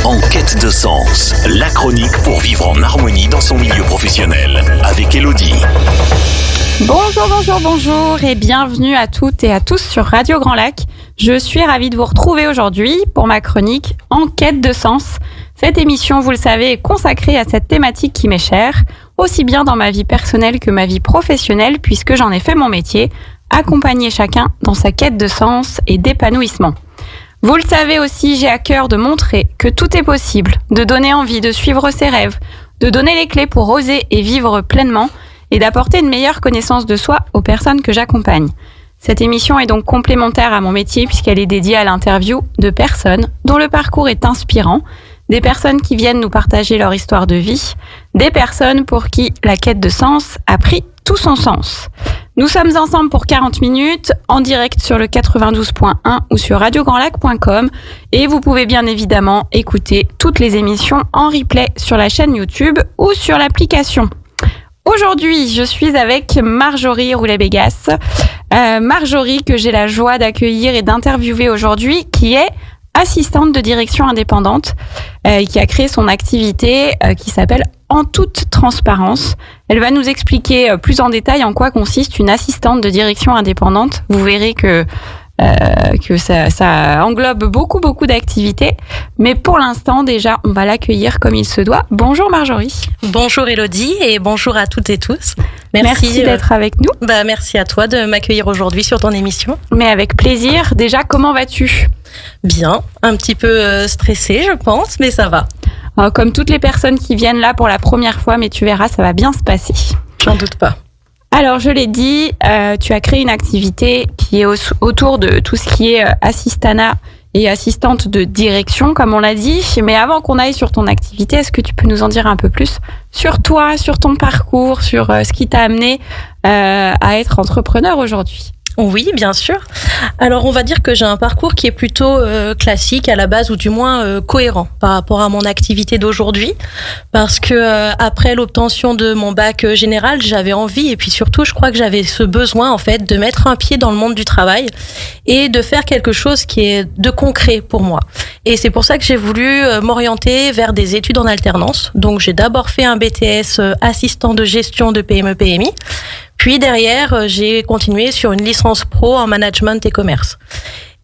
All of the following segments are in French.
En quête de sens, la chronique pour vivre en harmonie dans son milieu professionnel, avec Elodie. Bonjour et bienvenue à toutes et à tous sur Radio Grand Lac. Je suis ravie de vous retrouver aujourd'hui pour ma chronique En quête de sens. Cette émission, vous le savez, est consacrée à cette thématique qui m'est chère, aussi bien dans ma vie personnelle que ma vie professionnelle, puisque j'en ai fait mon métier, accompagner chacun dans sa quête de sens et d'épanouissement. Vous le savez aussi, j'ai à cœur de montrer que tout est possible, de donner envie de suivre ses rêves, de donner les clés pour oser et vivre pleinement et d'apporter une meilleure connaissance de soi aux personnes que j'accompagne. Cette émission est donc complémentaire à mon métier puisqu'elle est dédiée à l'interview de personnes dont le parcours est inspirant, des personnes qui viennent nous partager leur histoire de vie, des personnes pour qui la quête de sens a pris tout son sens. Nous sommes ensemble pour 40 minutes, en direct sur le 92.1 ou sur radiograndlac.com et vous pouvez bien évidemment écouter toutes les émissions en replay sur la chaîne YouTube ou sur l'application. Aujourd'hui, je suis avec Marjorie Roulet-Bégas. Marjorie que j'ai la joie d'accueillir et d'interviewer aujourd'hui, qui est assistante de direction indépendante, qui a créé son activité qui s'appelle En toute transparence. Elle va nous expliquer plus en détail en quoi consiste une assistante de direction indépendante. Vous verrez que ça englobe beaucoup d'activités. Mais pour l'instant, déjà, on va l'accueillir comme il se doit. Bonjour Marjorie. Bonjour Elodie et bonjour à toutes et tous. Merci d'être avec nous. Merci à toi de m'accueillir aujourd'hui sur ton émission. Mais avec plaisir. Déjà, comment vas-tu ? Bien, un petit peu stressée je pense, mais ça va. Comme toutes les personnes qui viennent là pour la première fois, mais tu verras, ça va bien se passer. J'en doute pas. Alors, je l'ai dit, tu as créé une activité qui est autour de tout ce qui est assistanat et assistante de direction, comme on l'a dit. Mais avant qu'on aille sur ton activité, est-ce que tu peux nous en dire un peu plus sur toi, sur ton parcours, sur ce qui t'a amené à être entrepreneur aujourd'hui ? Oui, bien sûr. Alors, on va dire que j'ai un parcours qui est plutôt classique à la base, ou du moins cohérent par rapport à mon activité d'aujourd'hui, parce que après l'obtention de mon bac général, j'avais envie, et puis surtout, je crois que j'avais ce besoin en fait de mettre un pied dans le monde du travail et de faire quelque chose qui est de concret pour moi. Et c'est pour ça que j'ai voulu m'orienter vers des études en alternance. Donc, j'ai d'abord fait un BTS assistant de gestion de PME/PMI. Puis derrière, j'ai continué sur une licence pro en management et commerce.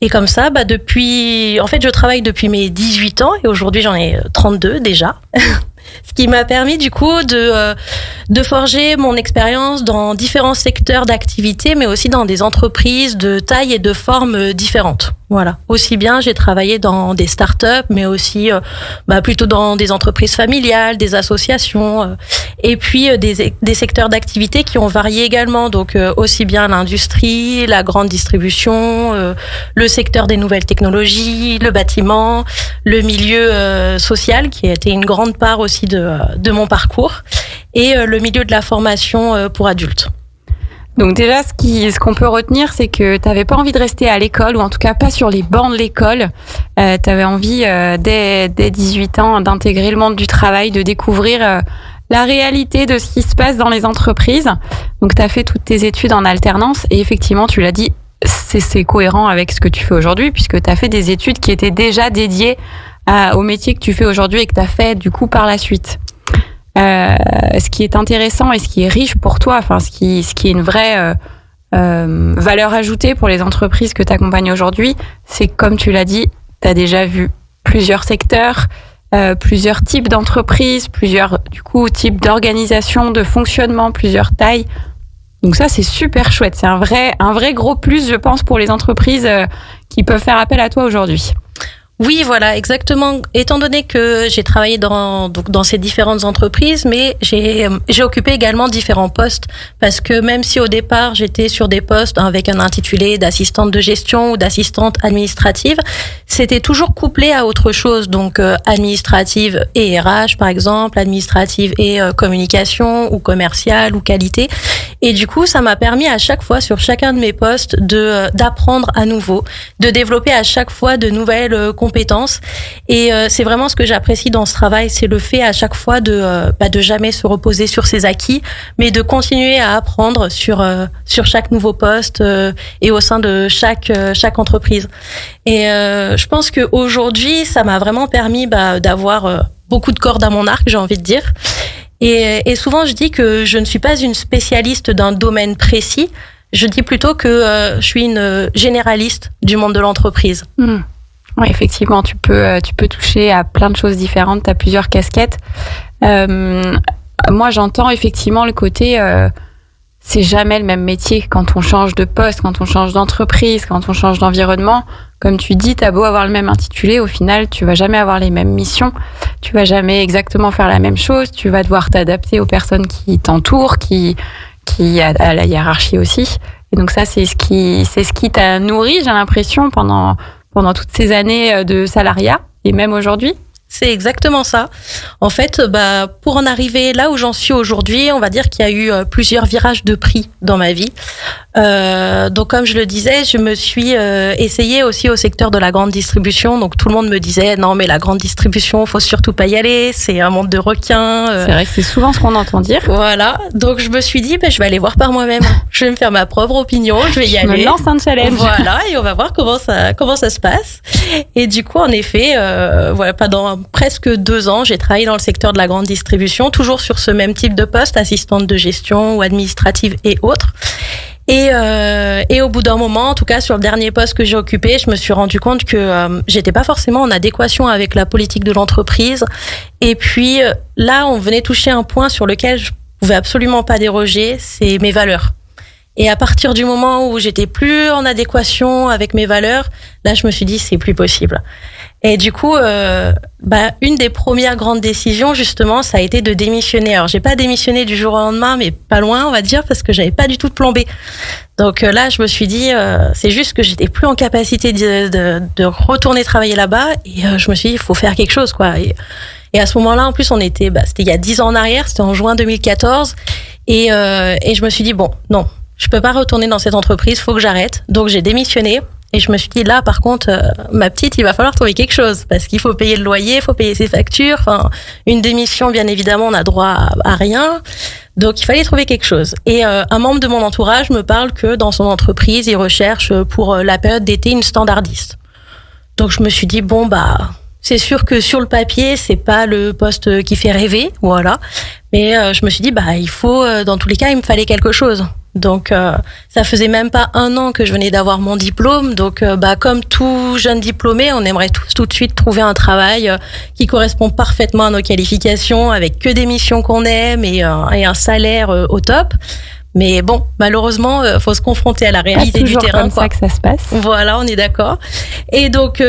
Et comme ça, je travaille depuis mes 18 ans et aujourd'hui j'en ai 32 déjà. Ce qui m'a permis du coup de forger mon expérience dans différents secteurs d'activité, mais aussi dans des entreprises de taille et de forme différentes. Voilà. Aussi bien, j'ai travaillé dans des startups, mais aussi plutôt dans des entreprises familiales, des associations, et puis des secteurs d'activité qui ont varié également. Donc aussi bien l'industrie, la grande distribution, le secteur des nouvelles technologies, le bâtiment, le milieu social qui a été une grande part aussi de mon parcours, et le milieu de la formation pour adultes. Donc déjà, ce qu'on peut retenir, c'est que tu n'avais pas envie de rester à l'école, ou en tout cas pas sur les bancs de l'école. Tu avais envie, dès 18 ans, d'intégrer le monde du travail, de découvrir la réalité de ce qui se passe dans les entreprises. Donc tu as fait toutes tes études en alternance, et effectivement, tu l'as dit, c'est cohérent avec ce que tu fais aujourd'hui, puisque tu as fait des études qui étaient déjà dédiées au métier que tu fais aujourd'hui et que tu as fait du coup par la suite. Ce qui est intéressant et ce qui est riche pour toi, enfin ce qui est une vraie valeur ajoutée pour les entreprises que tu accompagnes aujourd'hui, c'est que, comme tu l'as dit, tu as déjà vu plusieurs secteurs, plusieurs types d'entreprises, plusieurs du coup types d'organisation, de fonctionnement, plusieurs tailles. Donc ça, c'est super chouette. C'est un vrai gros plus, je pense, pour les entreprises qui peuvent faire appel à toi aujourd'hui. Oui, voilà, exactement. Étant donné que j'ai travaillé dans ces différentes entreprises, mais j'ai occupé également différents postes, parce que même si au départ j'étais sur des postes avec un intitulé d'assistante de gestion ou d'assistante administrative, c'était toujours couplé à autre chose. Donc administrative et RH par exemple, administrative et communication ou commerciale ou qualité. Et du coup, ça m'a permis à chaque fois, sur chacun de mes postes, d'apprendre à nouveau, de développer à chaque fois de nouvelles compétences. Et c'est vraiment ce que j'apprécie dans ce travail, c'est le fait à chaque fois de jamais se reposer sur ses acquis, mais de continuer à apprendre sur chaque nouveau poste et au sein de chaque entreprise. Et je pense qu'aujourd'hui, ça m'a vraiment permis d'avoir beaucoup de cordes à mon arc, j'ai envie de dire. Et souvent, je dis que je ne suis pas une spécialiste d'un domaine précis. Je dis plutôt que je suis une généraliste du monde de l'entreprise. Oui, effectivement, tu peux toucher à plein de choses différentes. Tu as plusieurs casquettes. Moi, j'entends effectivement le côté... c'est jamais le même métier quand on change de poste, quand on change d'entreprise, quand on change d'environnement. Comme tu dis, t'as beau avoir le même intitulé, au final, tu vas jamais avoir les mêmes missions. Tu vas jamais exactement faire la même chose. Tu vas devoir t'adapter aux personnes qui t'entourent, qui à la hiérarchie aussi. Et donc ça, c'est ce qui t'a nourri, j'ai l'impression, pendant toutes ces années de salariat et même aujourd'hui. C'est exactement ça. En fait, pour en arriver là où j'en suis aujourd'hui, on va dire qu'il y a eu plusieurs virages de prix dans ma vie. Donc, comme je le disais, je me suis essayée aussi au secteur de la grande distribution. Donc, tout le monde me disait, non, mais la grande distribution, faut surtout pas y aller. C'est un monde de requins. C'est vrai que c'est souvent ce qu'on entend dire. Voilà. Donc, je me suis dit, je vais aller voir par moi-même. Je vais me faire ma propre opinion. Je vais y aller. Je me lance un challenge. Voilà. Et on va voir comment ça se passe. Et du coup, en effet, pendant presque 2 ans, j'ai travaillé dans le secteur de la grande distribution, toujours sur ce même type de poste, assistante de gestion ou administrative et autres. Et au bout d'un moment, en tout cas sur le dernier poste que j'ai occupé, je me suis rendu compte que j'étais pas forcément en adéquation avec la politique de l'entreprise. Et puis là, on venait toucher un point sur lequel je pouvais absolument pas déroger, c'est mes valeurs. Et à partir du moment où j'étais plus en adéquation avec mes valeurs, là, je me suis dit, c'est plus possible. Et du coup, une des premières grandes décisions, justement, ça a été de démissionner. Alors, j'ai pas démissionné du jour au lendemain, mais pas loin, on va dire, parce que j'avais pas du tout de plan B. Donc là, je me suis dit, c'est juste que j'étais plus en capacité de retourner travailler là-bas. Et je me suis dit, il faut faire quelque chose, quoi. Et à ce moment-là, en plus, c'était il y a 10 ans en arrière, c'était en juin 2014. Et je me suis dit, bon, non, je peux pas retourner dans cette entreprise, faut que j'arrête. Donc, j'ai démissionné. Et je me suis dit, là, par contre, ma petite, il va falloir trouver quelque chose parce qu'il faut payer le loyer, il faut payer ses factures. Enfin, une démission, bien évidemment, on n'a droit à rien. Donc, il fallait trouver quelque chose. Et un membre de mon entourage me parle que dans son entreprise, il recherche pour la période d'été une standardiste. Donc, je me suis dit, c'est sûr que sur le papier, c'est pas le poste qui fait rêver, voilà. Mais je me suis dit, il faut, dans tous les cas, il me fallait quelque chose. Donc, ça faisait même pas 1 an que je venais d'avoir mon diplôme. Donc, comme tout jeune diplômé, on aimerait tous tout de suite trouver un travail qui correspond parfaitement à nos qualifications, avec que des missions qu'on aime et un salaire au top. Mais bon, malheureusement, faut se confronter à la réalité du terrain. C'est comme ça que ça se passe. Voilà, on est d'accord. Et donc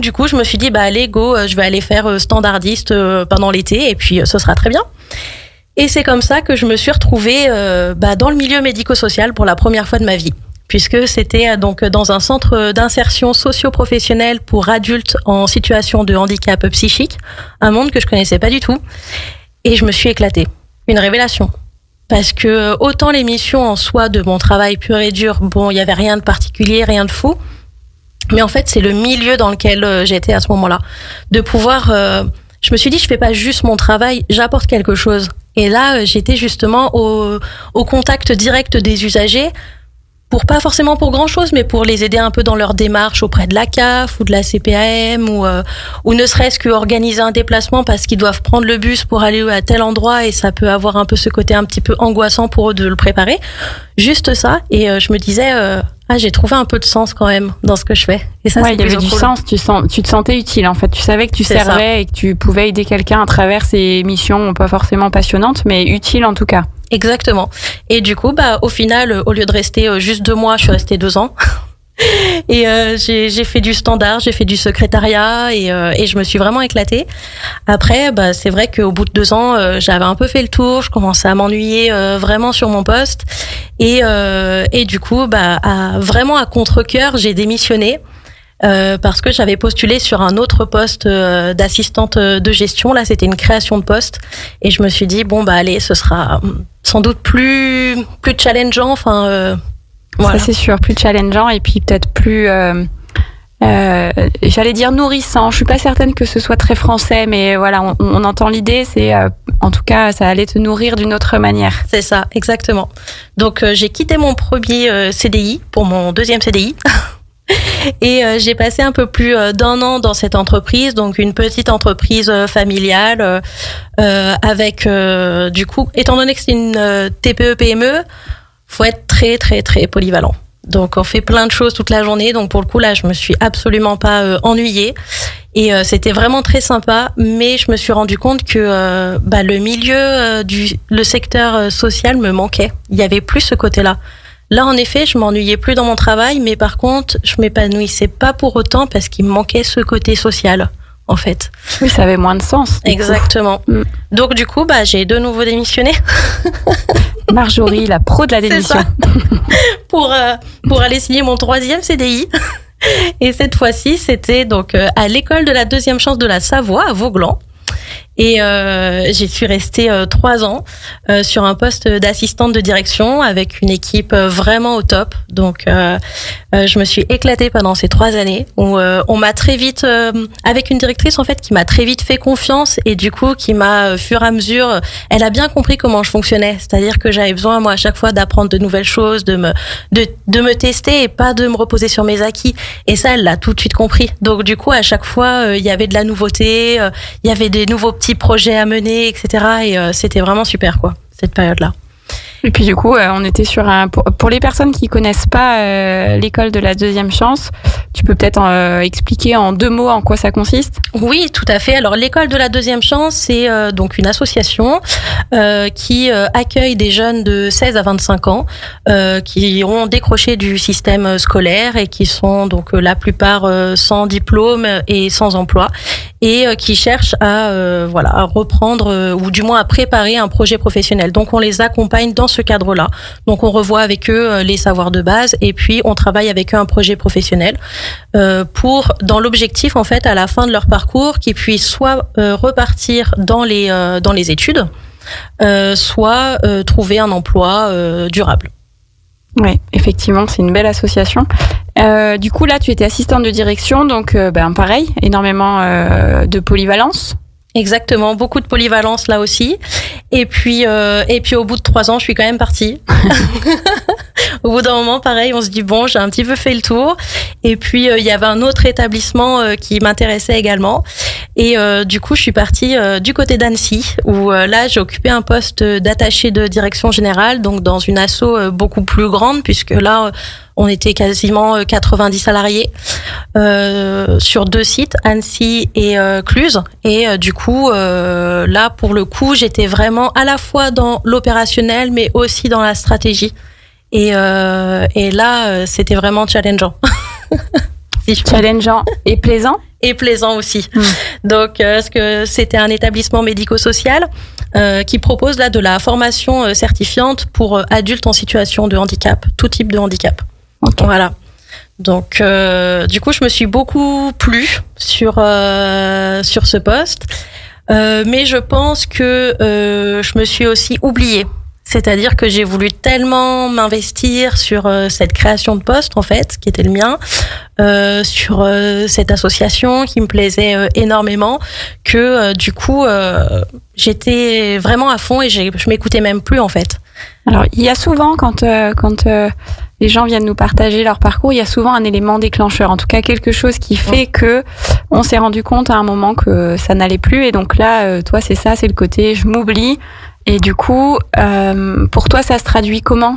du coup, je me suis dit, allez, go, je vais aller faire standardiste pendant l'été, et puis ce sera très bien. Et c'est comme ça que je me suis retrouvée dans le milieu médico-social pour la première fois de ma vie, puisque c'était donc dans un centre d'insertion socio-professionnelle pour adultes en situation de handicap psychique, un monde que je connaissais pas du tout. Et je me suis éclatée. Une révélation. Parce que autant les missions en soi de mon travail pur et dur, il y avait rien de particulier, rien de fou. Mais en fait, c'est le milieu dans lequel j'étais à ce moment-là. De pouvoir... je me suis dit, je fais pas juste mon travail, j'apporte quelque chose. Et là, j'étais justement au contact direct des usagers, pas forcément pour grand-chose, mais pour les aider un peu dans leur démarche auprès de la CAF ou de la CPAM ou ne serait-ce qu'organiser un déplacement parce qu'ils doivent prendre le bus pour aller à tel endroit et ça peut avoir un peu ce côté un petit peu angoissant pour eux de le préparer. Juste ça. Et je me disais, j'ai trouvé un peu de sens quand même dans ce que je fais. Et ça, il y avait du sens. Tu te sentais utile, en fait. Tu savais que tu servais et que tu pouvais aider quelqu'un à travers ces missions pas forcément passionnantes, mais utiles en tout cas. Exactement. Et du coup, au final, au lieu de rester juste 2 mois, je suis restée 2 ans. Et j'ai fait du standard, j'ai fait du secrétariat et je me suis vraiment éclatée. Après, c'est vrai qu'au bout de 2 ans, j'avais un peu fait le tour, je commençais à m'ennuyer vraiment sur mon poste. Et du coup, vraiment à contre-cœur, j'ai démissionné. parce que j'avais postulé sur un autre poste d'assistante de gestion. Là, c'était une création de poste et je me suis dit bon bah allez, ce sera sans doute plus challengeant. Enfin, voilà. Ça c'est sûr, plus challengeant et puis peut-être plus j'allais dire nourrissant. Je suis pas certaine que ce soit très français, mais voilà, on entend l'idée. C'est en tout cas, ça allait te nourrir d'une autre manière. C'est ça, exactement. Donc j'ai quitté mon premier CDI pour mon deuxième CDI. Et j'ai passé un peu plus d'un an dans cette entreprise, donc une petite entreprise familiale avec du coup, étant donné que c'est une TPE-PME, faut être très très très polyvalent. Donc on fait plein de choses toute la journée, donc pour le coup là je me suis absolument pas ennuyée et c'était vraiment très sympa, mais je me suis rendu compte que le milieu le secteur social me manquait. Il y avait plus ce côté-là. Là, en effet, je m'ennuyais plus dans mon travail, mais par contre, je m'épanouissais pas pour autant parce qu'il me manquait ce côté social, en fait. Oui, ça avait moins de sens. Exactement. Donc, du coup, j'ai de nouveau démissionné. Marjorie, la pro de la démission. pour aller signer mon 3e CDI. Et cette fois-ci, c'était donc à l'école de la deuxième chance de la Savoie, à Vauglan. Et j'y suis restée 3 ans sur un poste d'assistante de direction avec une équipe vraiment au top. Donc je me suis éclatée pendant ces 3 années où on m'a très vite, avec une directrice en fait qui m'a très vite fait confiance et du coup qui m'a, fur et à mesure, elle a bien compris comment je fonctionnais. C'est-à-dire que j'avais besoin moi à chaque fois d'apprendre de nouvelles choses, de me tester et pas de me reposer sur mes acquis. Et ça, elle l'a tout de suite compris. Donc du coup, à chaque fois, il y avait de la nouveauté, il y avait des nouveaux petits projets à mener, etc. Et c'était vraiment super, quoi, cette période-là. Et puis du coup, on était sur pour les personnes qui connaissent pas l'école de la deuxième chance, tu peux peut-être expliquer en 2 mots en quoi ça consiste ? Oui, tout à fait. Alors l'école de la deuxième chance, c'est donc une association qui accueille des jeunes de 16 à 25 ans qui ont décroché du système scolaire et qui sont donc la plupart sans diplôme et sans emploi et qui cherchent à reprendre ou du moins à préparer un projet professionnel. Donc on les accompagne dans ce cadre-là. Donc on revoit avec eux les savoirs de base et puis on travaille avec eux un projet professionnel pour, dans l'objectif en fait à la fin de leur parcours, qu'ils puissent soit repartir dans les études, soit trouver un emploi durable. Oui, effectivement, c'est une belle association. Du coup, là, tu étais assistante de direction, donc pareil, énormément de polyvalence. Exactement, beaucoup de polyvalence là aussi. Et puis au bout de 3 ans, je suis quand même partie. Au bout d'un moment, pareil, on se dit bon, j'ai un petit peu fait le tour. Et puis il y avait un autre établissement qui m'intéressait également. Et du coup, je suis partie du côté d'Annecy, où là, j'ai occupé un poste d'attaché de direction générale, donc dans une asso beaucoup plus grande, puisque là, on était quasiment 90 salariés sur 2 sites, Annecy et Cluse. Et du coup, là, pour le coup, j'étais vraiment à la fois dans l'opérationnel, mais aussi dans la stratégie. Et là, c'était vraiment challengeant. Challengeant et plaisant. Et plaisant aussi. Donc, parce que c'était un établissement médico-social qui propose là de la formation certifiante pour adultes en situation de handicap, tout type de handicap. Okay. Voilà. Donc, du coup, je me suis beaucoup plu sur ce poste, mais je pense que je me suis aussi oubliée. C'est-à-dire que j'ai voulu tellement m'investir sur cette création de poste, en fait, qui était le mien, sur cette association qui me plaisait énormément, que du coup, j'étais vraiment à fond et je m'écoutais même plus, en fait. Alors, il y a souvent, quand les gens viennent nous partager leur parcours, il y a souvent un élément déclencheur, en tout cas quelque chose qui fait que on s'est rendu compte à un moment que ça n'allait plus. Et donc là, toi, c'est ça, c'est le côté « je m'oublie ». Et du coup, pour toi, ça se traduit comment ?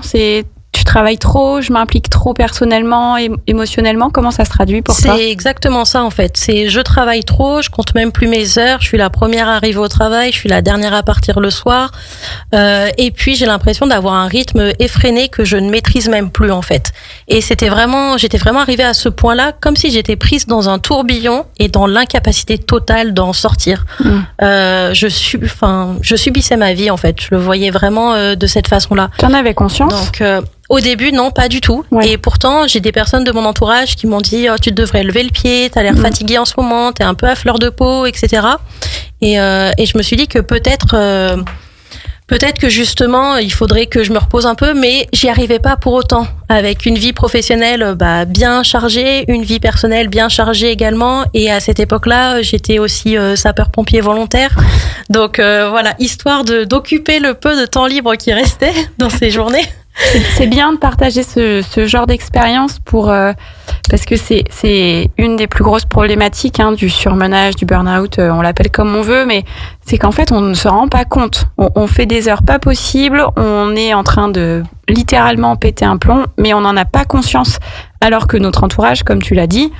Tu travailles trop, je m'implique trop personnellement, émotionnellement. Comment ça se traduit pour toi ? C'est exactement ça en fait. C'est je travaille trop, je compte même plus mes heures. Je suis la première à arriver au travail, je suis la dernière à partir le soir. Et puis j'ai l'impression d'avoir un rythme effréné que je ne maîtrise même plus en fait. Et j'étais vraiment arrivée à ce point-là, comme si j'étais prise dans un tourbillon et dans l'incapacité totale d'en sortir. Je subissais ma vie en fait. Je le voyais vraiment de cette façon-là. Tu en avais conscience ? Donc Au début, non, pas du tout. Ouais. Et pourtant, j'ai des personnes de mon entourage qui m'ont dit tu devrais lever le pied, t'as l'air fatigué en ce moment, t'es un peu à fleur de peau, etc. Et je me suis dit que peut-être que justement, il faudrait que je me repose un peu, mais j'y arrivais pas pour autant. Avec une vie professionnelle bien chargée, une vie personnelle bien chargée également. Et à cette époque-là, j'étais aussi sapeur-pompier volontaire. Donc voilà, histoire d'occuper le peu de temps libre qui restait dans ces journées. C'est bien de partager ce genre d'expérience parce que c'est une des plus grosses problématiques du surmenage, du burn-out, on l'appelle comme on veut, mais c'est qu'en fait on ne se rend pas compte. On fait des heures pas possibles, on est en train de littéralement péter un plomb, mais on n'en a pas conscience. Alors que notre entourage, comme tu l'as dit,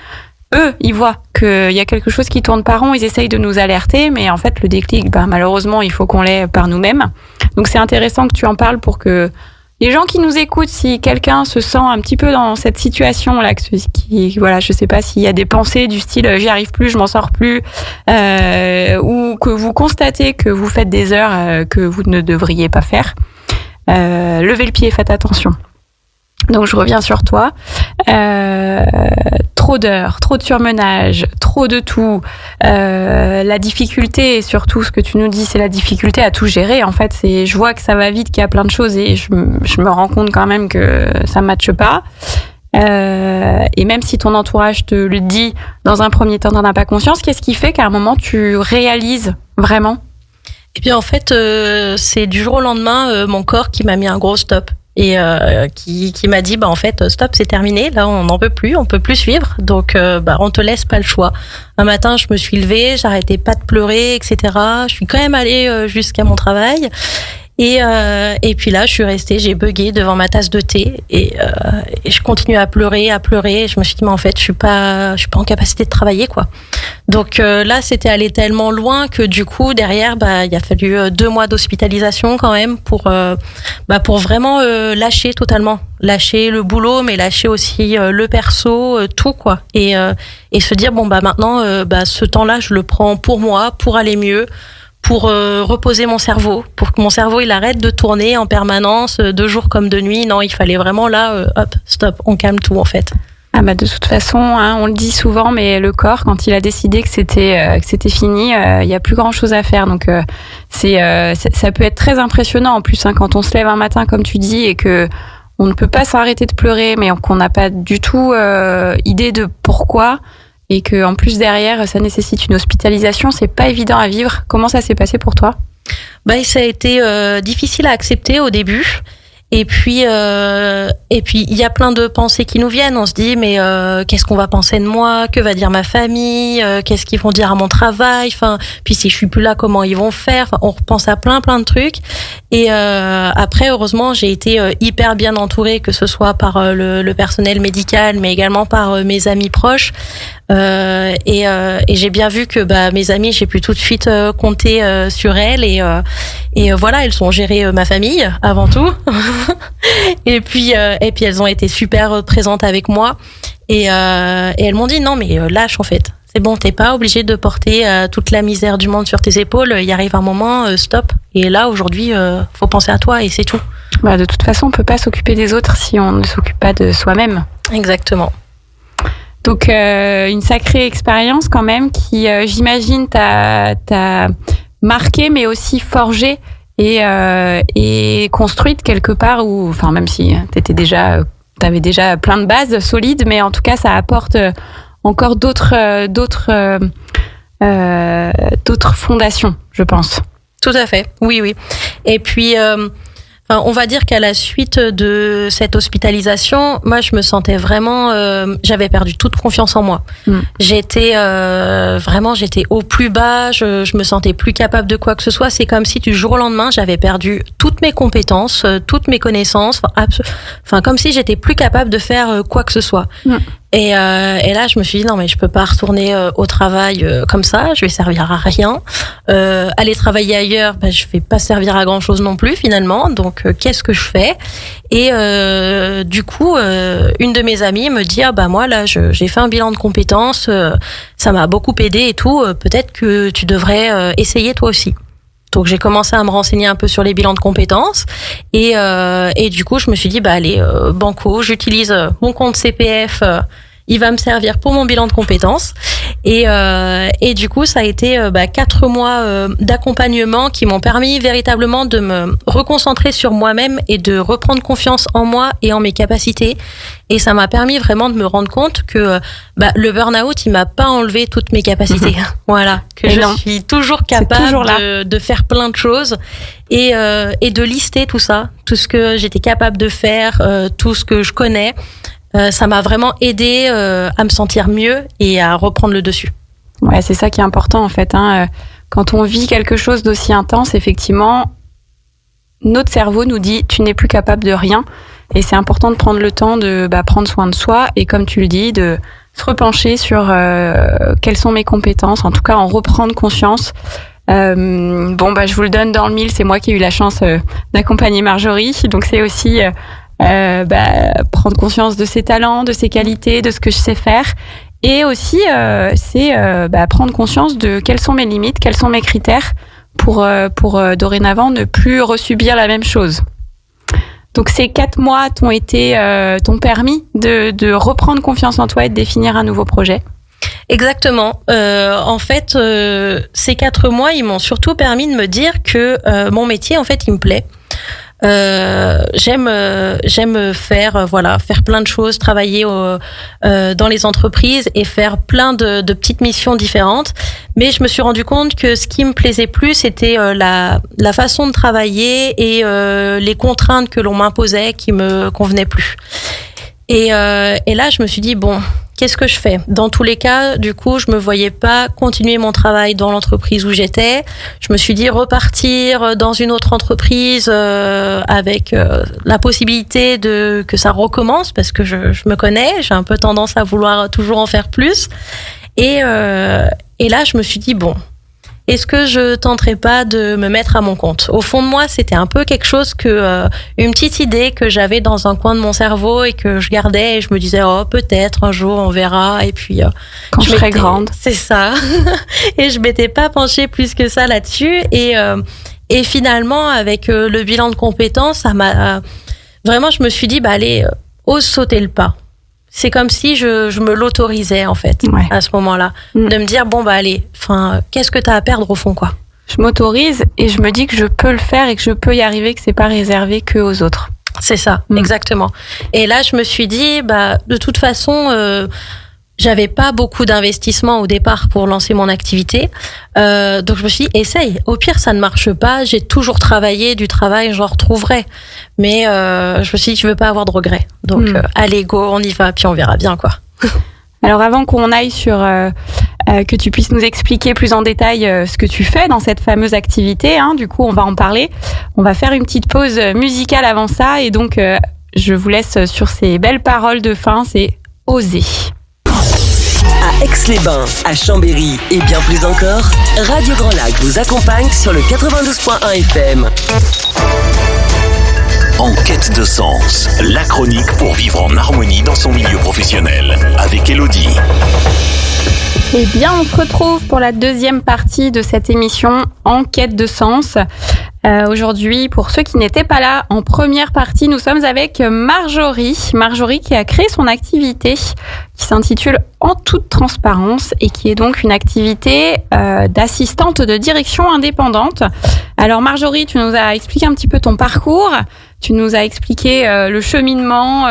eux, ils voient qu'il y a quelque chose qui tourne pas rond, ils essayent de nous alerter, mais en fait le déclic, malheureusement, il faut qu'on l'ait par nous-mêmes. Donc c'est intéressant que tu en parles pour que les gens qui nous écoutent, si quelqu'un se sent un petit peu dans cette situation-là, je sais pas s'il y a des pensées du style j'y arrive plus, je m'en sors plus, ou que vous constatez que vous faites des heures que vous ne devriez pas faire, levez le pied, faites attention. Donc je reviens sur toi. Trop d'heures, trop de surmenage, trop de tout. La difficulté, et surtout ce que tu nous dis, c'est la difficulté à tout gérer. En fait, je vois que ça va vite, qu'il y a plein de choses et je me rends compte quand même que ça ne matche pas. Et même si ton entourage te le dit, dans un premier temps, tu n'en as pas conscience, qu'est-ce qui fait qu'à un moment, tu réalises vraiment ? Et bien en fait, c'est du jour au lendemain, mon corps qui m'a mis un gros stop. Et qui m'a dit en fait stop, c'est terminé, là on n'en peut plus, on peut plus suivre, donc on te laisse pas le choix. Un matin je me suis levée, j'arrêtais pas de pleurer, etc. Je suis quand même allée jusqu'à mon travail et puis là je suis restée, j'ai bugué devant ma tasse de thé et je continue à pleurer et je me suis dit mais en fait je suis pas en capacité de travailler quoi. Donc là c'était allé tellement loin que du coup derrière il a fallu 2 mois d'hospitalisation quand même pour vraiment lâcher totalement, lâcher le boulot mais lâcher aussi le perso, tout quoi, et se dire maintenant ce temps-là je le prends pour moi, pour aller mieux, pour reposer mon cerveau, pour que mon cerveau il arrête de tourner en permanence de jour comme de nuit. Non, il fallait vraiment là hop, stop, on calme tout en fait. De toute façon, on le dit souvent, mais le corps, quand il a décidé que c'était fini, il y a plus grand chose à faire. Donc ça peut être très impressionnant en plus quand on se lève un matin comme tu dis et que on ne peut pas s'arrêter de pleurer, mais qu'on n'a pas du tout idée de pourquoi, et que en plus derrière ça nécessite une hospitalisation. C'est pas évident à vivre. Comment ça s'est passé pour toi ? Ça a été difficile à accepter au début. Et puis il y a plein de pensées qui nous viennent. On se dit mais qu'est-ce qu'on va penser de moi ? Que va dire ma famille ? Qu'est-ce qu'ils vont dire à mon travail ? Puis si je suis plus là, comment ils vont faire ? On repense à plein de trucs. Et après, heureusement, j'ai été hyper bien entourée, que ce soit par le personnel médical, mais également par mes amis proches. Et j'ai bien vu que mes amies, j'ai pu tout de suite compter sur elles et voilà, elles ont géré ma famille avant tout. et puis elles ont été super présentes avec moi et elles m'ont dit non mais lâche en fait. C'est bon, t'es pas obligé de porter toute la misère du monde sur tes épaules. Il arrive un moment, stop. Et là, aujourd'hui, faut penser à toi et c'est tout. De toute façon, on peut pas s'occuper des autres si on ne s'occupe pas de soi-même. Exactement. Donc, une sacrée expérience quand même qui, j'imagine, t'a marqué, mais aussi forgé et construite quelque part où, même si t'avais déjà plein de bases solides, mais en tout cas, ça apporte encore d'autres fondations, je pense. Tout à fait, oui. Et puis, on va dire qu'à la suite de cette hospitalisation, moi, je me sentais vraiment... j'avais perdu toute confiance en moi. J'étais au plus bas, je me sentais plus capable de quoi que ce soit. C'est comme si du jour au lendemain, j'avais perdu toutes mes compétences, toutes mes connaissances, comme si j'étais plus capable de faire quoi que ce soit. Et là, je me suis dit, non, mais je peux pas retourner au travail comme ça, je vais servir à rien. Aller travailler ailleurs, je vais pas servir à grand chose non plus, finalement. Donc, qu'est-ce que je fais ? Et du coup, une de mes amies me dit, moi, là, j'ai fait un bilan de compétences, ça m'a beaucoup aidé et tout, peut-être que tu devrais essayer toi aussi. Donc j'ai commencé à me renseigner un peu sur les bilans de compétences et du coup je me suis dit allez, banco, j'utilise mon compte CPF, il va me servir pour mon bilan de compétences et du coup ça a été 4 mois d'accompagnement qui m'ont permis véritablement de me reconcentrer sur moi-même et de reprendre confiance en moi et en mes capacités. Et ça m'a permis vraiment de me rendre compte que le burn-out, il m'a pas enlevé toutes mes capacités. Voilà, que je suis toujours capable de faire plein de choses et de lister tout ça, tout ce que j'étais capable de faire, tout ce que je connais. Ça m'a vraiment aidé à me sentir mieux et à reprendre le dessus. Ouais, c'est ça qui est important en fait. Quand on vit quelque chose d'aussi intense, effectivement, notre cerveau nous dit tu n'es plus capable de rien. Et c'est important de prendre le temps de prendre soin de soi et comme tu le dis, de se repencher sur quelles sont mes compétences, en tout cas en reprendre conscience. Je vous le donne dans le mille, c'est moi qui ai eu la chance d'accompagner Marjorie, donc c'est aussi prendre conscience de ses talents, de ses qualités, de ce que je sais faire. Et aussi, c'est prendre conscience de quelles sont mes limites, quels sont mes critères pour dorénavant ne plus resubir la même chose. Donc ces 4 mois t'ont permis de reprendre confiance en toi et de définir un nouveau projet. Exactement. En fait, ces 4 mois, ils m'ont surtout permis de me dire que mon métier, en fait, il me plaît. J'aime faire plein de choses, travailler dans les entreprises et faire plein de petites missions différentes. Mais je me suis rendu compte que ce qui me plaisait plus, c'était la façon de travailler et les contraintes que l'on m'imposait qui me convenaient plus. Et là, je me suis dit qu'est-ce que je fais ? Dans tous les cas, du coup, je me voyais pas continuer mon travail dans l'entreprise où j'étais. Je me suis dit repartir dans une autre entreprise avec la possibilité que ça recommence parce que je me connais, j'ai un peu tendance à vouloir toujours en faire plus. Et là, je me suis dit est-ce que je tenterais pas de me mettre à mon compte ? Au fond de moi, c'était un peu quelque chose une petite idée que j'avais dans un coin de mon cerveau et que je gardais et je me disais peut-être un jour on verra et puis quand je serai grande. C'est ça. Et je m'étais pas penchée plus que ça là-dessus et finalement avec le bilan de compétences, ça m'a vraiment je me suis dit allez, ose sauter le pas. C'est comme si je me l'autorisais en fait à ce moment-là, de me dire allez, qu'est-ce que t'as à perdre au fond quoi. Je m'autorise et je me dis que je peux le faire et que je peux y arriver, que c'est pas réservé que aux autres. C'est ça, exactement. Et là je me suis dit de toute façon j'avais pas beaucoup d'investissement au départ pour lancer mon activité, donc je me suis dit essaye. Au pire ça ne marche pas, j'ai toujours travaillé, du travail j'en retrouverai. Mais je me suis dit je veux pas avoir de regrets. Donc allez go, on y va puis on verra bien quoi. Alors avant qu'on aille sur que tu puisses nous expliquer plus en détail ce que tu fais dans cette fameuse activité, du coup on va en parler. On va faire une petite pause musicale avant ça et donc je vous laisse sur ces belles paroles de fin, c'est oser. À Aix-les-Bains, à Chambéry et bien plus encore, Radio Grand Lac vous accompagne sur le 92.1 FM. En quête de sens, la chronique pour vivre en harmonie dans son milieu professionnel, avec Elodie. Eh bien, on se retrouve pour la deuxième partie de cette émission En quête de sens. Aujourd'hui, pour ceux qui n'étaient pas là, en première partie, nous sommes avec Marjorie. Marjorie qui a créé son activité qui s'intitule En toute transparence et qui est donc une activité d'assistante de direction indépendante. Alors Marjorie, tu nous as expliqué un petit peu ton parcours. Tu nous as expliqué le cheminement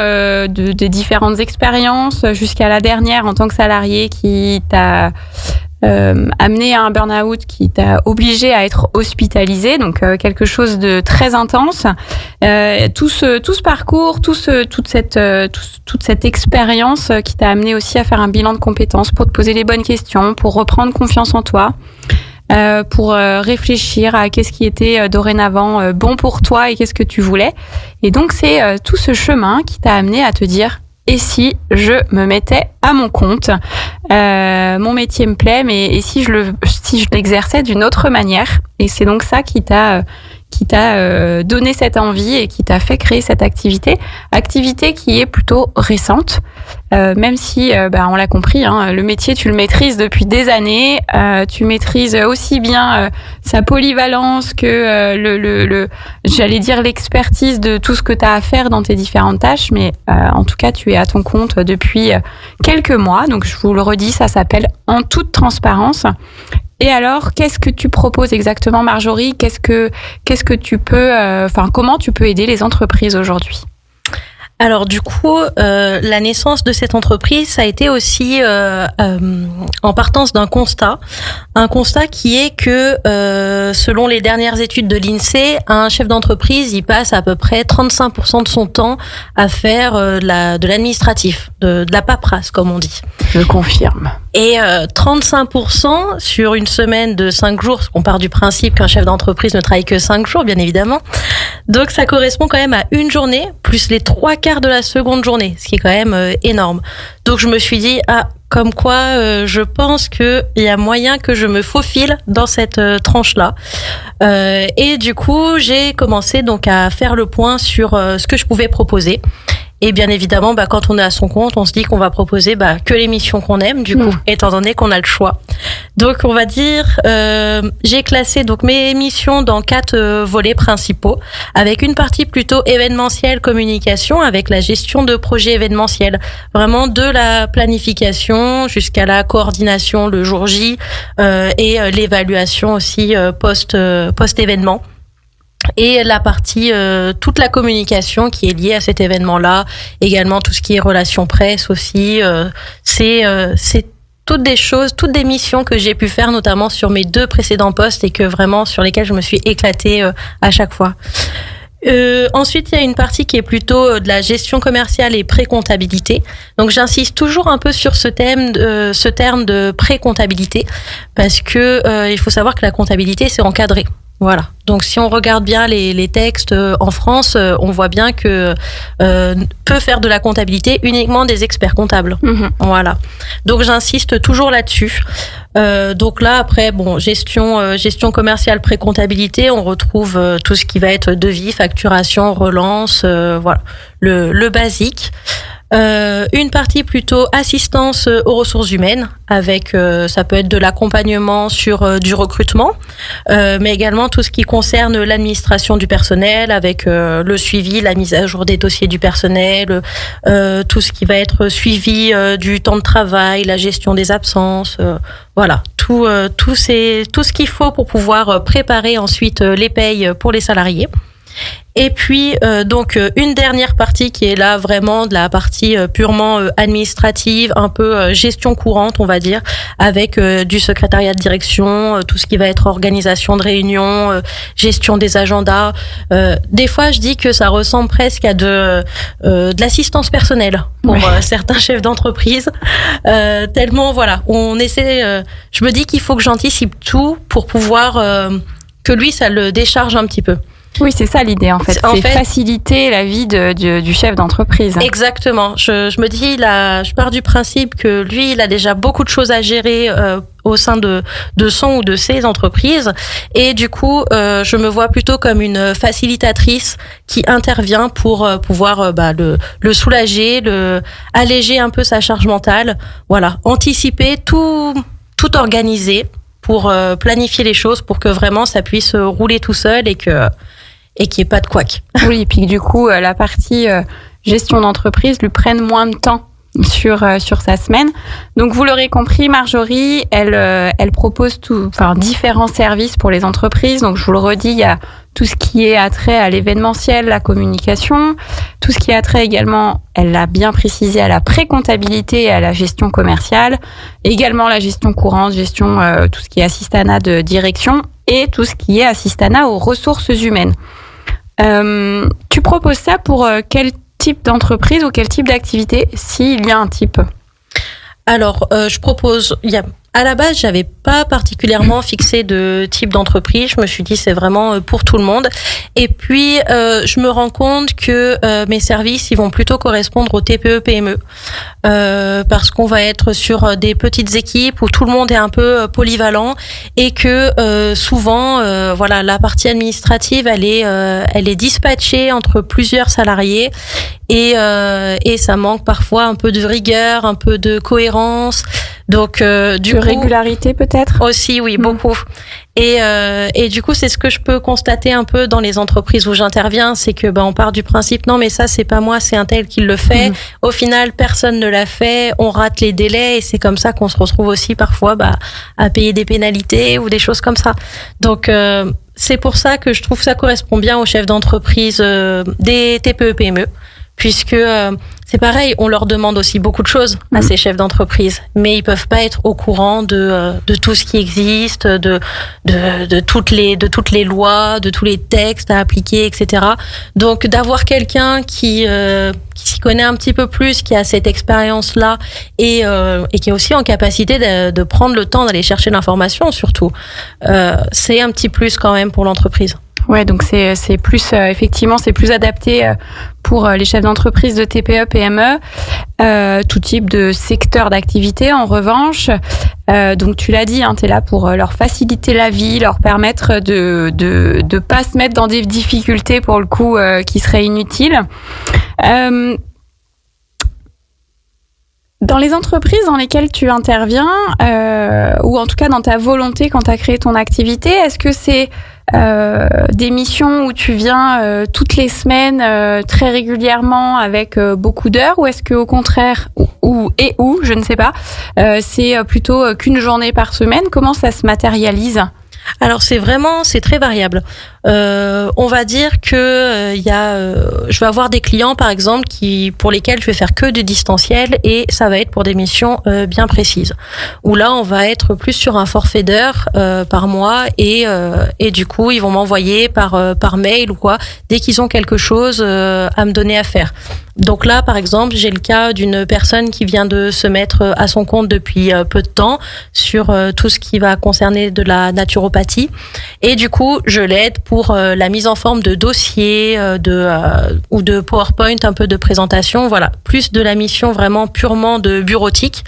des différentes expériences jusqu'à la dernière en tant que salarié qui t'a amené à un burn-out, qui t'a obligé à être hospitalisé, donc quelque chose de très intense. Tout ce parcours, toute cette expérience qui t'a amené aussi à faire un bilan de compétences pour te poser les bonnes questions, pour reprendre confiance en toi. Pour réfléchir à qu'est-ce qui était dorénavant bon pour toi et qu'est-ce que tu voulais. Et donc, c'est tout ce chemin qui t'a amené à te dire « Et si je me mettais à mon compte ? Mon métier me plaît, mais et si je l'exerçais d'une autre manière ?» Et c'est donc ça qui t'a qui t'a donné cette envie et qui t'a fait créer cette activité qui est plutôt récente. Même si, on l'a compris, hein, le métier, tu le maîtrises depuis des années. Tu maîtrises aussi bien sa polyvalence que j'allais dire l'expertise de tout ce que tu as à faire dans tes différentes tâches. Mais en tout cas, tu es à ton compte depuis quelques mois. Donc, je vous le redis, ça s'appelle En toute transparence. Et alors, qu'est-ce que tu proposes exactement, Marjorie ? Qu'est-ce que tu peux, comment tu peux aider les entreprises aujourd'hui ? Alors du coup, la naissance de cette entreprise, ça a été aussi en partance d'un constat. Un constat qui est que, selon les dernières études de l'INSEE, un chef d'entreprise, il passe à peu près 35% de son temps à faire de l'administratif, de la paperasse, comme on dit. Je confirme. Et 35% sur une semaine de 5 jours, parce qu'on part du principe qu'un chef d'entreprise ne travaille que 5 jours, bien évidemment. Donc ça correspond quand même à une journée, plus les 3/4 de la seconde journée, ce qui est quand même énorme. Donc je me suis dit, comme quoi je pense qu'il y a moyen que je me faufile dans cette tranche-là. Et du coup, j'ai commencé donc à faire le point sur ce que je pouvais proposer. Et bien évidemment, quand on est à son compte, on se dit qu'on va proposer que les missions qu'on aime, du coup, étant donné qu'on a le choix. Donc, on va dire, j'ai classé donc mes missions dans 4 volets principaux, avec une partie plutôt événementielle, communication, avec la gestion de projets événementiels, vraiment de la planification jusqu'à la coordination le jour J et l'évaluation aussi post-événement. Et la partie toute la communication qui est liée à cet événement-là, également tout ce qui est relations presse aussi, c'est toutes des missions que j'ai pu faire notamment sur mes 2 précédents postes et que vraiment sur lesquelles je me suis éclatée à chaque fois. Ensuite, il y a une partie qui est plutôt de la gestion commerciale et pré-comptabilité. Donc, j'insiste toujours un peu sur ce terme de pré-comptabilité parce que il faut savoir que la comptabilité, c'est encadré. Voilà. Donc, si on regarde bien les textes en France, on voit bien que peut faire de la comptabilité uniquement des experts comptables. Mmh. Voilà. Donc, j'insiste toujours là-dessus. Donc là, après, gestion commerciale, pré-comptabilité, on retrouve tout ce qui va être devis, facturation, relance, voilà, le basique. Une partie plutôt assistance aux ressources humaines avec ça peut être de l'accompagnement sur du recrutement mais également tout ce qui concerne l'administration du personnel avec le suivi, la mise à jour des dossiers du personnel, tout ce qui va être suivi du temps de travail, la gestion des absences, voilà, tout ce qu'il faut pour pouvoir préparer ensuite les payes pour les salariés. Et puis donc une dernière partie qui est là vraiment de la partie purement administrative, un peu gestion courante on va dire, avec du secrétariat de direction, tout ce qui va être organisation de réunions, gestion des agendas. Des fois je dis que ça ressemble presque à de l'assistance personnelle pour certains chefs d'entreprise. Tellement voilà, on essaie. Je me dis qu'il faut que j'anticipe tout pour pouvoir que lui ça le décharge un petit peu. Oui, c'est ça l'idée en fait. C'est faciliter la vie du chef d'entreprise. Exactement. Je me dis, je pars du principe que lui, il a déjà beaucoup de choses à gérer au sein de son ou de ses entreprises. Et du coup, je me vois plutôt comme une facilitatrice qui intervient pour pouvoir le soulager, alléger un peu sa charge mentale. Voilà, anticiper, tout organiser pour planifier les choses pour que vraiment ça puisse rouler tout seul et qu'il n'y ait pas de couac. Oui, et puis du coup, la partie gestion d'entreprise lui prenne moins de temps sur sa semaine. Donc, vous l'aurez compris, Marjorie, elle propose différents services pour les entreprises. Donc, je vous le redis, il y a tout ce qui est attrait à l'événementiel, la communication, tout ce qui est attrait également, elle l'a bien précisé, à la pré-comptabilité et à la gestion commerciale, également la gestion courante, tout ce qui est assistanat de direction et tout ce qui est assistanat aux ressources humaines. Tu proposes ça pour quel type d'entreprise ou quel type d'activité, s'il y a un type ? Alors, je propose, il y a À la base, j'avais pas particulièrement fixé de type d'entreprise. Je me suis dit c'est vraiment pour tout le monde. Et puis je me rends compte que mes services ils vont plutôt correspondre aux TPE-PME parce qu'on va être sur des petites équipes où tout le monde est un peu polyvalent et que souvent voilà la partie administrative elle est dispatchée entre plusieurs salariés et ça manque parfois un peu de rigueur, un peu de cohérence. Donc du coup, régularité peut-être aussi oui beaucoup. Et du coup c'est ce que je peux constater un peu dans les entreprises où j'interviens, c'est que on part du principe non mais ça c'est pas moi, c'est un tel qui le fait. Au final personne ne l'a fait, on rate les délais et c'est comme ça qu'on se retrouve aussi parfois à payer des pénalités ou des choses comme ça. Donc c'est pour ça que je trouve que ça correspond bien aux chefs d'entreprise des TPE-PME. Puisque c'est pareil, on leur demande aussi beaucoup de choses à ces chefs d'entreprise, mais ils peuvent pas être au courant de tout ce qui existe, de toutes les lois, de tous les textes à appliquer, etc. Donc d'avoir quelqu'un qui s'y connaît un petit peu plus, qui a cette expérience-là et qui est aussi en capacité de prendre le temps d'aller chercher l'information, surtout, c'est un petit plus quand même pour l'entreprise. Ouais, donc c'est plus effectivement c'est plus adapté pour les chefs d'entreprise de TPE, PME, tout type de secteur d'activité. En revanche, donc tu l'as dit, tu es là pour leur faciliter la vie, leur permettre de pas se mettre dans des difficultés pour le coup qui seraient inutiles. Dans les entreprises dans lesquelles tu interviens, ou en tout cas dans ta volonté quand tu as créé ton activité, est-ce que c'est des missions où tu viens toutes les semaines très régulièrement avec beaucoup d'heures, ou est-ce que au contraire ou je ne sais pas, c'est plutôt qu'une journée par semaine? Comment ça se matérialise? Alors c'est très variable. On va dire que je vais avoir des clients par exemple pour lesquels je vais faire que du distanciel et ça va être pour des missions bien précises. Où là on va être plus sur un forfait d'heures par mois et du coup ils vont m'envoyer par mail ou quoi dès qu'ils ont quelque chose à me donner à faire. Donc là, par exemple, j'ai le cas d'une personne qui vient de se mettre à son compte depuis peu de temps sur tout ce qui va concerner de la naturopathie. Et du coup, je l'aide pour la mise en forme de dossiers ou de PowerPoint, un peu de présentation. Voilà, plus de la mission vraiment purement de bureautique.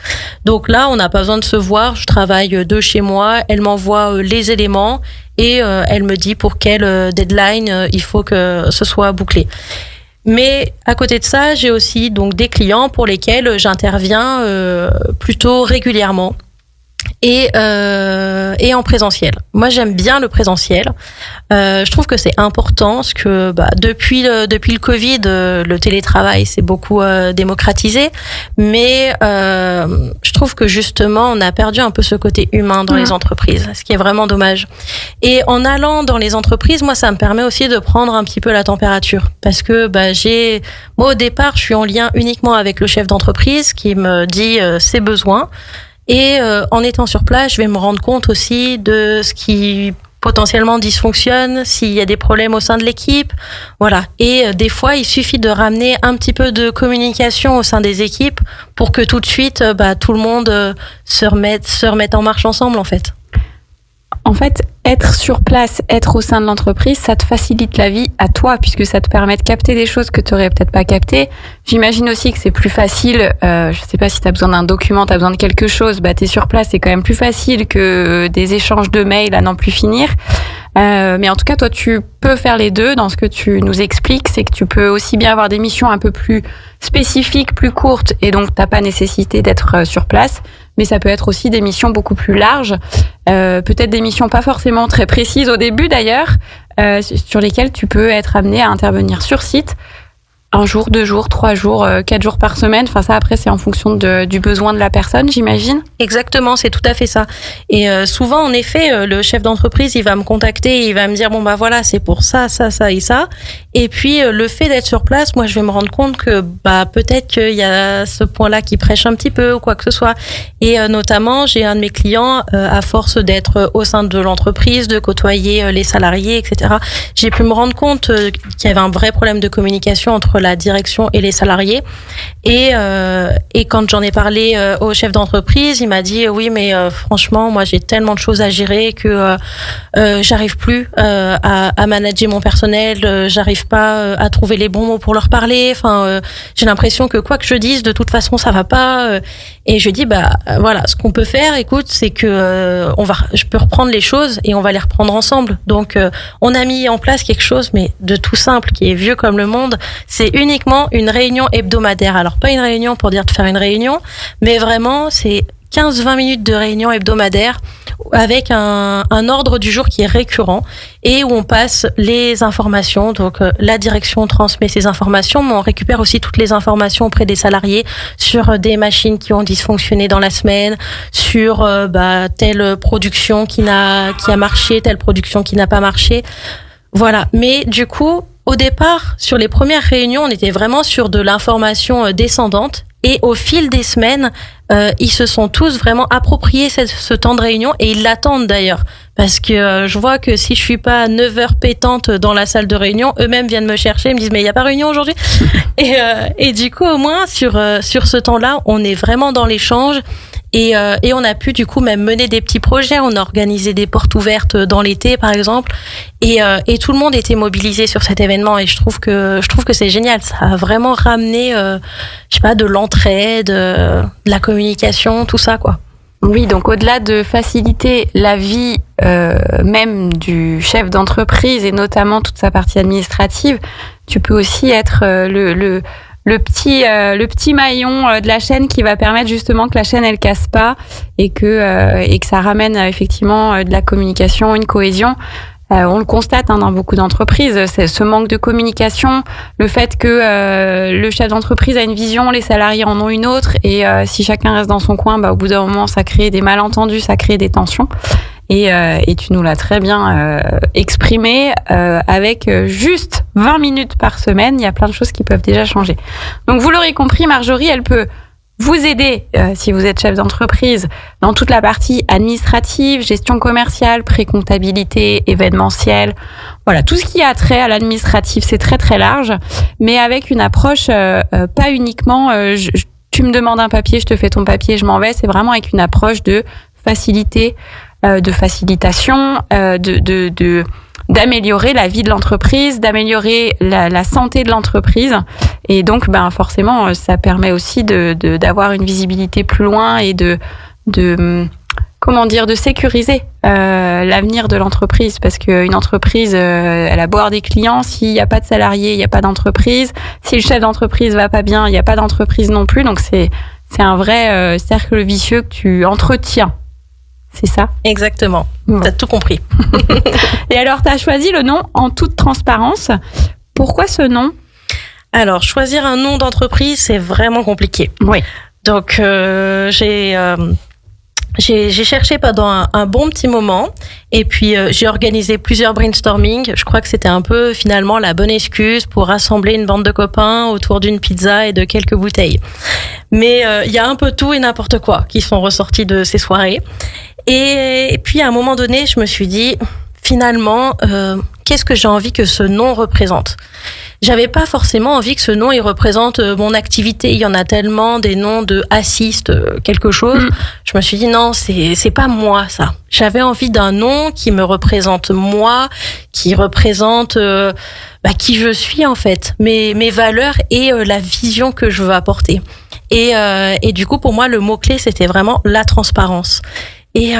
Donc là, on n'a pas besoin de se voir. Je travaille de chez moi. Elle m'envoie les éléments et elle me dit pour quelle deadline il faut que ce soit bouclé. Mais à côté de ça, j'ai aussi donc des clients pour lesquels j'interviens plutôt régulièrement et en présentiel. Moi, j'aime bien le présentiel. Je trouve que c'est important parce que depuis le Covid, le télétravail s'est beaucoup démocratisé, mais je trouve que justement, on a perdu un peu ce côté humain dans les entreprises, ce qui est vraiment dommage. Et en allant dans les entreprises, moi, ça me permet aussi de prendre un petit peu la température parce que moi, au départ, je suis en lien uniquement avec le chef d'entreprise qui me dit ses besoins. Et en étant sur place, je vais me rendre compte aussi de ce qui potentiellement dysfonctionne, s'il y a des problèmes au sein de l'équipe, voilà. Et des fois, il suffit de ramener un petit peu de communication au sein des équipes pour que tout de suite, tout le monde se remette en marche ensemble, en fait. En fait, être sur place, être au sein de l'entreprise, ça te facilite la vie à toi, puisque ça te permet de capter des choses que tu n'aurais peut-être pas captées. J'imagine aussi que c'est plus facile, je sais pas si tu as besoin d'un document, tu as besoin de quelque chose, tu es sur place, c'est quand même plus facile que des échanges de mails à n'en plus finir. Mais en tout cas, toi, tu peux faire les deux. Dans ce que tu nous expliques, c'est que tu peux aussi bien avoir des missions un peu plus spécifiques, plus courtes, et donc t'as pas nécessité d'être sur place. Mais ça peut être aussi des missions beaucoup plus larges, peut-être des missions pas forcément très précises au début d'ailleurs, sur lesquelles tu peux être amené à intervenir sur site 1 jour, 2 jours, 3 jours, 4 jours par semaine. Enfin, ça, après, c'est en fonction du besoin de la personne, j'imagine. Exactement, c'est tout à fait ça. Et souvent, en effet, le chef d'entreprise, il va me contacter et il va me dire, voilà, c'est pour ça, ça, ça et ça. Et puis le fait d'être sur place, moi je vais me rendre compte que peut-être qu'il y a ce point-là qui prêche un petit peu ou quoi que ce soit. Et notamment, j'ai un de mes clients, à force d'être au sein de l'entreprise, de côtoyer les salariés, etc., j'ai pu me rendre compte qu'il y avait un vrai problème de communication entre la direction et les salariés. Et quand j'en ai parlé au chef d'entreprise, il m'a dit oui, mais franchement, moi j'ai tellement de choses à gérer que j'arrive plus à manager mon personnel, j'arrive pas à trouver les bons mots pour leur parler. Enfin, j'ai l'impression que quoi que je dise, de toute façon, ça va pas. Et je dis voilà, ce qu'on peut faire, écoute, c'est que je peux reprendre les choses et on va les reprendre ensemble. Donc, on a mis en place quelque chose, mais de tout simple, qui est vieux comme le monde. C'est uniquement une réunion hebdomadaire. Alors, pas une réunion pour dire de faire une réunion, mais vraiment, c'est 15-20 minutes de réunion hebdomadaire avec un ordre du jour qui est récurrent et où on passe les informations. Donc la direction transmet ces informations, mais on récupère aussi toutes les informations auprès des salariés sur des machines qui ont dysfonctionné dans la semaine, sur telle production qui a marché, telle production qui n'a pas marché. Voilà. Mais du coup, au départ, sur les premières réunions, on était vraiment sur de l'information descendante. Et au fil des semaines, ils se sont tous vraiment appropriés ce temps de réunion et ils l'attendent d'ailleurs. Parce que je vois que si je suis pas 9 heures pétante dans la salle de réunion, eux-mêmes viennent me chercher et me disent mais il y a pas réunion aujourd'hui. Et du coup au moins sur ce temps-là, on est vraiment dans l'échange. Et on a pu du coup même mener des petits projets. On a organisé des portes ouvertes dans l'été par exemple, et tout le monde était mobilisé sur cet événement. Et je trouve que c'est génial. Ça a vraiment ramené, de l'entraide, de la communication, tout ça quoi. Oui, donc au-delà de faciliter la vie même du chef d'entreprise et notamment toute sa partie administrative, tu peux aussi être le petit maillon de la chaîne qui va permettre justement que la chaîne elle casse pas et que ça ramène effectivement de la communication, une cohésion. On le constate dans beaucoup d'entreprises, c'est ce manque de communication, le fait que le chef d'entreprise a une vision, les salariés en ont une autre, et si chacun reste dans son coin, au bout d'un moment, ça crée des malentendus, ça crée des tensions. Et tu nous l'as très bien exprimé, avec juste 20 minutes par semaine, il y a plein de choses qui peuvent déjà changer. Donc vous l'aurez compris, Marjorie, elle peut vous aider, si vous êtes chef d'entreprise, dans toute la partie administrative, gestion commerciale, pré-comptabilité, événementielle. Voilà, tout ce qui a trait à l'administratif, c'est très très large, mais avec une approche pas uniquement tu me demandes un papier, je te fais ton papier, je m'en vais. C'est vraiment avec une approche de facilité, de facilitation, d'améliorer la vie de l'entreprise, d'améliorer la santé de l'entreprise. Et donc, forcément, ça permet aussi d'avoir une visibilité plus loin et de sécuriser l'avenir de l'entreprise. Parce qu'une entreprise, elle a beau avoir des clients, s'il n'y a pas de salariés, il n'y a pas d'entreprise. Si le chef d'entreprise va pas bien, il n'y a pas d'entreprise non plus. Donc, c'est un vrai cercle vicieux que tu entretiens. C'est ça ? Exactement. Bon. T'as tout compris. Et alors, t'as choisi le nom En toute transparence. Pourquoi ce nom ? Alors, choisir un nom d'entreprise, c'est vraiment compliqué. Oui. Donc, j'ai cherché pendant un bon petit moment. Et puis, j'ai organisé plusieurs brainstorming. Je crois que c'était un peu, finalement, la bonne excuse pour rassembler une bande de copains autour d'une pizza et de quelques bouteilles. Mais il y a un peu tout et n'importe quoi qui sont ressortis de ces soirées. Et puis, à un moment donné, je me suis dit, finalement, qu'est-ce que j'ai envie que ce nom représente ? J'avais pas forcément envie que ce nom il représente mon activité. Il y en a tellement des noms de assist quelque chose. Je me suis dit non, c'est pas moi ça. J'avais envie d'un nom qui me représente moi, qui représente qui je suis en fait, mes valeurs et la vision que je veux apporter. Et du coup pour moi le mot clé c'était vraiment la transparence. Et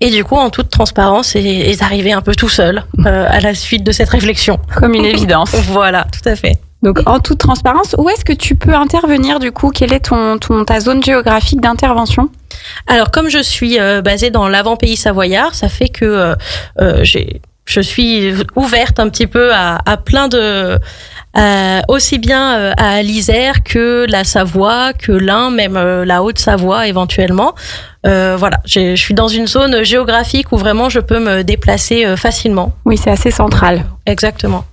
du coup, en toute transparence, est arrivé un peu tout seul à la suite de cette réflexion. Comme une évidence. Voilà, tout à fait. Donc, en toute transparence, où est-ce que tu peux intervenir du coup ? Quelle est ta zone géographique d'intervention ? Alors, comme je suis basée dans l'avant-pays savoyard, ça fait que je suis ouverte un petit peu à plein de... aussi bien à l'Isère que la Savoie, que l'Ain, même la Haute-Savoie éventuellement. Voilà, je suis dans une zone géographique où vraiment je peux me déplacer facilement. Oui, c'est assez central. Exactement.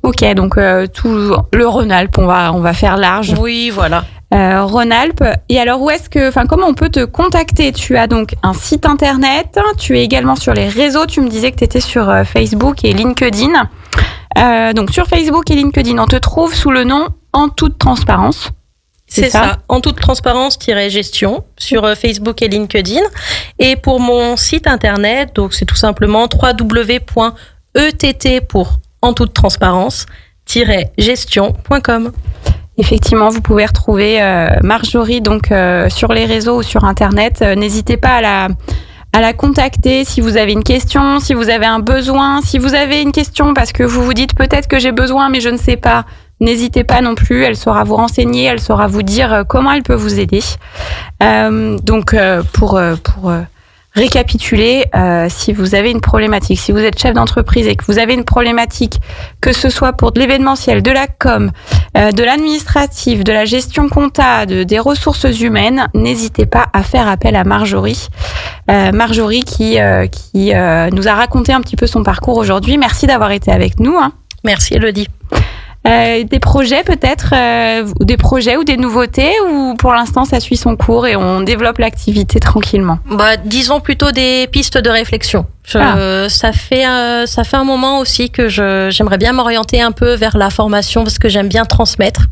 Ok, donc tout le Rhône-Alpes, on va faire large. Oui, voilà. Rhône-Alpes. Et alors, comment on peut te contacter? Tu as donc un site internet, tu es également sur les réseaux. Tu me disais que tu étais sur Facebook et LinkedIn. Donc, sur Facebook et LinkedIn, on te trouve sous le nom En toute transparence. C'est ça, En toute transparence-gestion sur Facebook et LinkedIn. Et pour mon site internet, donc c'est tout simplement www.ett pour En toute transparence-gestion.com. Effectivement, vous pouvez retrouver Marjorie donc sur les réseaux ou sur internet. N'hésitez pas à la contacter si vous avez une question, si vous avez un besoin, si vous avez une question parce que vous vous dites peut-être que j'ai besoin mais je ne sais pas. N'hésitez pas non plus, elle saura vous renseigner, elle saura vous dire comment elle peut vous aider. Donc pour récapituler, si vous avez une problématique, si vous êtes chef d'entreprise et que vous avez une problématique, que ce soit pour de l'événementiel, de la com, de l'administratif, de la gestion compta, des ressources humaines, n'hésitez pas à faire appel à Marjorie. Marjorie qui nous a raconté un petit peu son parcours aujourd'hui. Merci d'avoir été avec nous. Merci Elodie. Des projets peut-être, des projets ou des nouveautés, ou pour l'instant ça suit son cours et on développe l'activité tranquillement? Disons plutôt des pistes de réflexion. Ça fait un moment aussi que j'aimerais bien m'orienter un peu vers la formation parce que j'aime bien transmettre.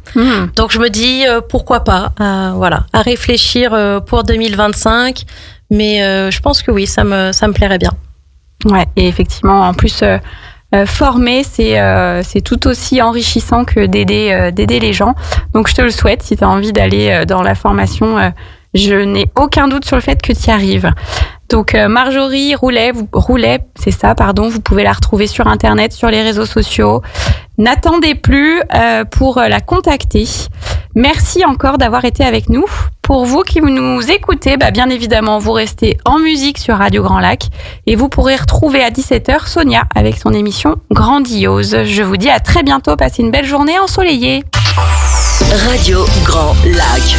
Donc je me dis pourquoi pas, à réfléchir pour 2025. Mais je pense que oui, ça me plairait bien. Ouais, et effectivement, en plus. Former, c'est tout aussi enrichissant que d'aider les gens. Donc je te le souhaite, si tu as envie d'aller dans la formation, je n'ai aucun doute sur le fait que tu y arrives. Donc Marjorie Roulet, vous pouvez la retrouver sur internet, sur les réseaux sociaux. N'attendez plus pour la contacter. Merci encore d'avoir été avec nous. Pour vous qui nous écoutez, bien évidemment, vous restez en musique sur Radio Grand Lac et vous pourrez retrouver à 17h Sonia avec son émission Grandiose. Je vous dis à très bientôt, passez une belle journée ensoleillée. Radio Grand Lac.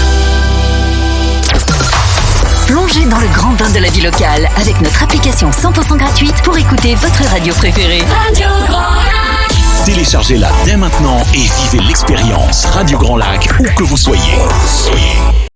Plongez dans le grand bain de la vie locale avec notre application 100% gratuite pour écouter votre radio préférée. Radio Grand Lac. Téléchargez-la dès maintenant et vivez l'expérience Radio Grand Lac où que vous soyez.